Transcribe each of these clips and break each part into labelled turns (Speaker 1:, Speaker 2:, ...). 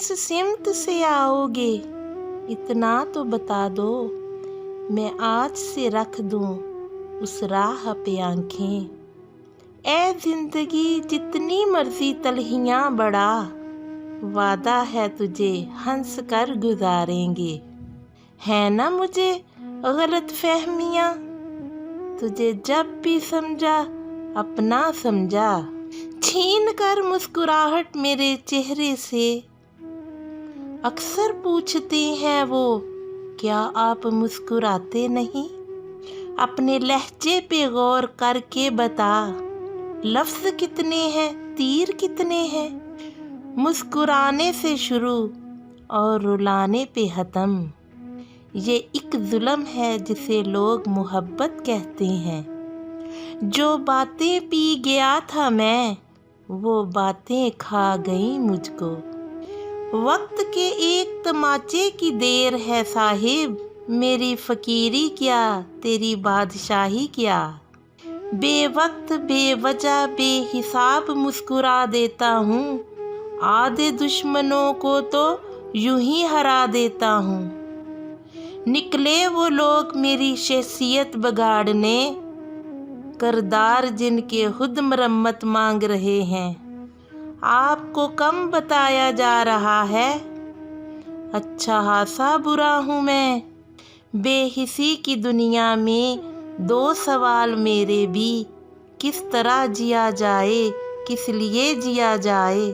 Speaker 1: किस सिमत से आओगे, इतना तो बता दो, मैं आज से रख दूं उस राह पे आंखें। ए जिंदगी जितनी मर्जी तलहियां बढ़ा, वादा है तुझे हंस कर गुजारेंगे। है ना मुझे गलत फहमियाँ, तुझे जब भी समझा अपना समझा। छीन कर मुस्कुराहट मेरे चेहरे से, अक्सर पूछते हैं वो क्या आप मुस्कुराते नहीं। अपने लहजे पे गौर करके बता, लफ्ज़ कितने हैं तीर कितने हैं। मुस्कुराने से शुरू और रुलाने पे ख़त्म, ये एक जुल्म है जिसे लोग मोहब्बत कहते हैं। जो बातें पी गया था मैं, वो बातें खा गई मुझको। वक्त के एक तमाचे की देर है साहिब, मेरी फ़कीरी क्या तेरी बादशाही क्या। बेवक्त बेवजह बेहिसाब मुस्कुरा देता हूँ, आधे दुश्मनों को तो यूं ही हरा देता हूँ। निकले वो लोग मेरी शख्सियत बिगाड़ने, किरदार जिनके खुद मरम्मत मांग रहे हैं। आपको कम बताया जा रहा है, अच्छा खासा बुरा हूँ मैं। बेहिसी की दुनिया में दो सवाल मेरे भी, किस तरह जिया जाए किस लिए जिया जाए।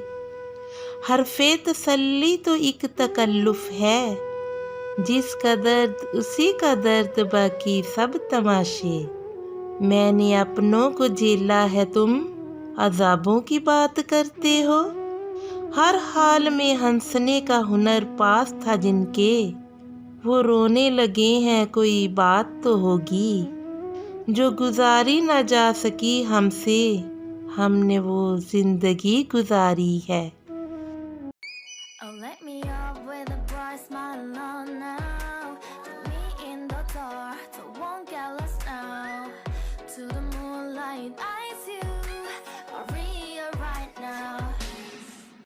Speaker 1: हरफ़े तसल्ली तो एक तकल्लुफ़ है, जिसका दर्द उसी का दर्द बाकी सब तमाशे। मैंने अपनों को झेला है तुम अज़ाबों की बात करते हो। हर हाल में हंसने का हुनर पास था जिनके, वो रोने लगे हैं कोई बात तो होगी। जो गुजारी ना जा सकी हमसे, हमने वो ज़िंदगी गुजारी है।